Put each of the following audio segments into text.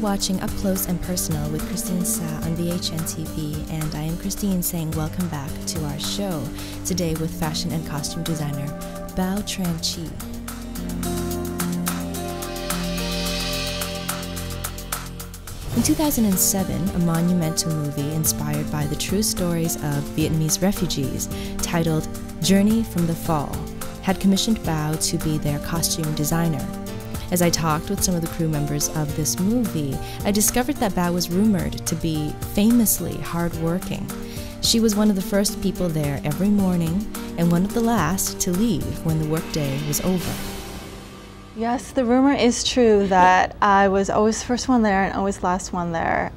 watching Up Close and Personal with Kristine Sa on VHN TV, and I am Kristine saying welcome back to our show, today with fashion and costume designer Bao Tranchi. In 2007, a monumental movie inspired by the true stories of Vietnamese refugees, titled Journey from the Fall, had commissioned Bao to be their costume designer. As I talked with some of the crew members of this movie, I discovered that Bao was rumored to be famously hardworking. She was one of the first people there every morning and one of the last to leave when the workday was over. Yes, the rumor is true that I was always the first one there and always last one there.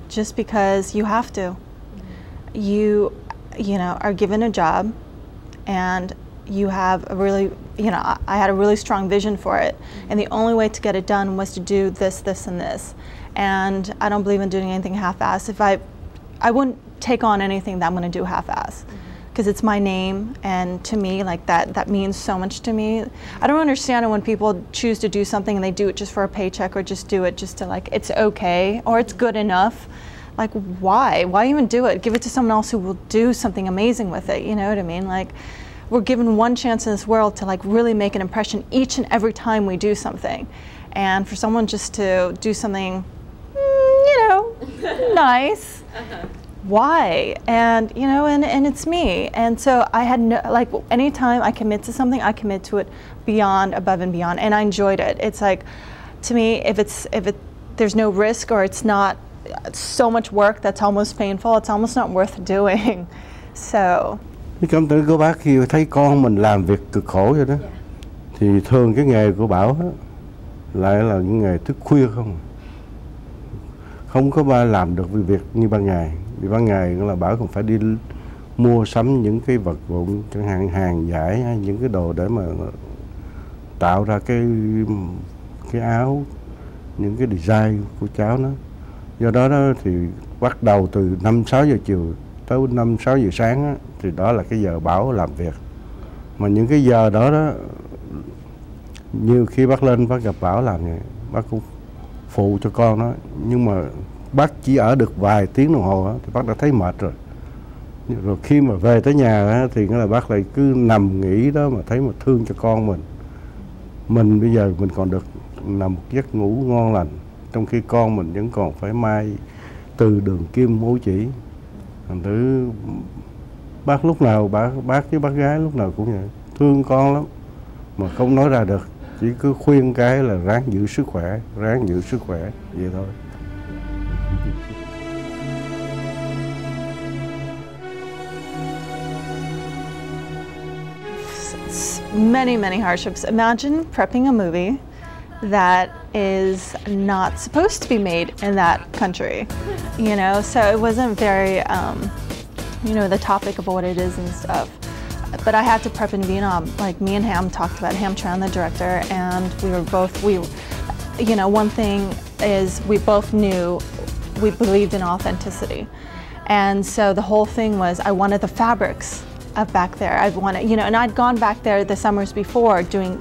Just because you have to. You know, are given a job, and you have a really, I had a really strong vision for it, and the only way to get it done was to do this, this, and this. And I don't believe in doing anything half-ass. I wouldn't take on anything that I'm going to do half-ass, because it's my name, and to me, like that means so much to me. I don't understand it when people choose to do something and they do it just for a paycheck, or just do it just to, like, it's okay or it's good enough. Like, why? Why even do it? Give it to someone else who will do something amazing with it. You know what I mean? Like, we're given one chance in this world to, like, really make an impression each and every time we do something. And for someone just to do something, nice, why? And, and it's me. And so I had no, like, anytime I commit to something, I commit to it beyond, above and beyond. And I enjoyed it. It's like, to me, there's no risk, or it's not so much work that's almost painful, it's almost not worth doing. So. Cái cảm tưởng của bác khi thấy con mình làm việc cực khổ vậy đó, thì thường cái nghề của Bảo đó, lại là những nghề thức khuya không có ba làm được việc như ban ngày. Vì ban ngày là Bảo còn phải đi mua sắm những cái vật dụng, chẳng hạn hàng vải, những cái đồ để mà tạo ra cái áo, những cái design của cháu nó. Do đó thì bắt đầu từ 5-6 giờ chiều tới 5-6 giờ sáng á, thì đó là cái giờ Bảo làm việc. Mà những cái giờ đó nhiều khi bác lên bác gặp Bảo làm vậy, bác cũng phụ cho con đó, nhưng mà bác chỉ ở được vài tiếng đồng hồ đó, thì bác đã thấy mệt rồi. Rồi khi mà về tới nhà đó, thì là bác lại cứ nằm nghỉ đó, mà thấy mà thương cho con mình. Mình bây giờ mình còn được nằm một giấc ngủ ngon lành, trong khi con mình vẫn còn phải may từ đường kim mối chỉ. Thành thử bác lúc nào bác với bác gái lúc nào cũng vậy, thương con lắm mà không nói ra được, chỉ cứ khuyên cái là ráng giữ sức khỏe vậy thôi. Many hardships. Imagine prepping a movie that is not supposed to be made in that country, so it wasn't very, the topic of what it is and stuff. But I had to prep in Vietnam. Like, me and Ham talked about, Ham Tran, the director, and one thing is we both knew we believed in authenticity. And so the whole thing was, I wanted the fabrics of back there. I wanted, and I'd gone back there the summers before doing,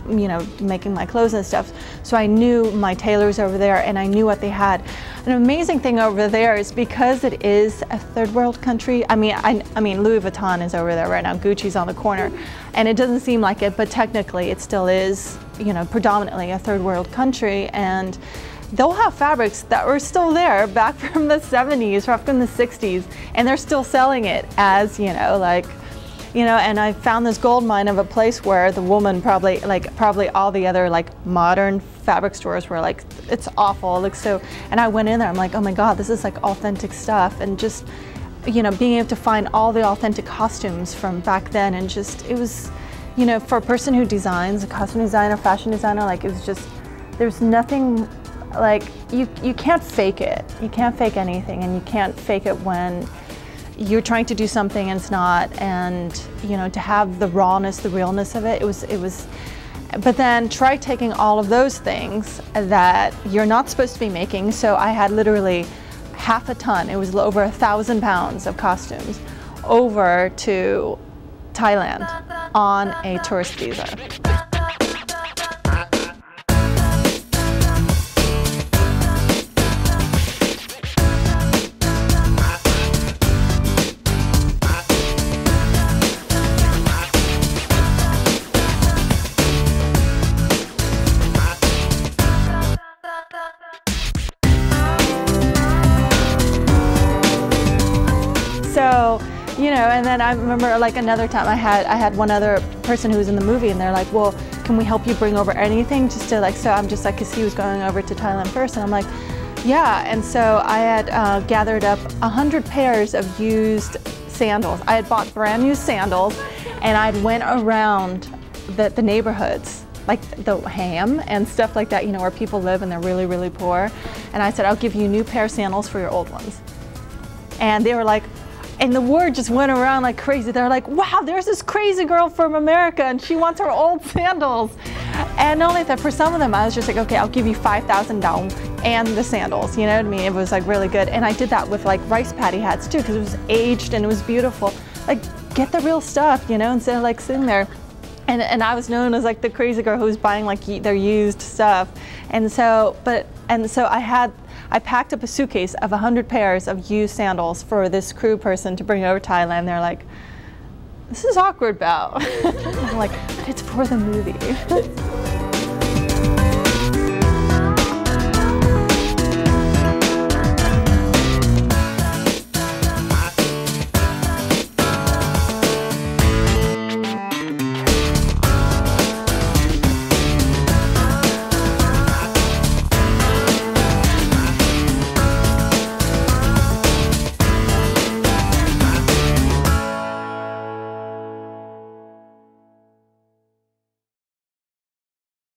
making my clothes and stuff. So I knew my tailors over there, and I knew what they had. An amazing thing over there is because it is a third world country. I mean, Louis Vuitton is over there right now. Gucci's on the corner, and it doesn't seem like it, but technically it still is, predominantly a third world country. And they'll have fabrics that were still there back from the 70s, or from the 60s, and they're still selling it as, and I found this gold mine of a place where the woman probably all the other, like, modern fabric stores were like, it's awful, it looks so, and I went in there, I'm like, oh my God, this is like authentic stuff. And just, being able to find all the authentic costumes from back then, and just, it was, for a person who designs, a costume designer, fashion designer, like, it was just, there's nothing, like, you can't fake it. You can't fake anything, and you can't fake it when you're trying to do something and it's not, and to have the rawness, the realness of it, it was, but then try taking all of those things that you're not supposed to be making. So I had literally half a ton, it was over 1,000 pounds of costumes, over to Thailand on a tourist visa. so, you know, and then I remember like another time I had one other person who was in the movie, and they're like, well, can we help you bring over anything just to like, so I'm just like, because he was going over to Thailand first, and I'm like, yeah. And so I had gathered up 100 pairs of used sandals. I had bought brand new sandals, and I'd went around the neighborhoods, like the Ham and stuff like that, you know, where people live and they're really, really poor. And I said, I'll give you a new pair of sandals for your old ones. And they were like, and the word just went around like crazy. They're like, wow, there's this crazy girl from America and she wants her old sandals. And not only that, for some of them, I was just like, okay, I'll give you 5,000 dong and the sandals, you know what I mean? It was like really good. And I did that with like rice paddy hats too, because it was aged and it was beautiful. Like, get the real stuff, you know, instead of like sitting there. And I was known as like the crazy girl who was buying like their used stuff. And so, I packed up a suitcase of 100 pairs of used sandals for this crew person to bring over to Thailand. They're like, this is awkward, Bao. I'm like, but it's for the movie.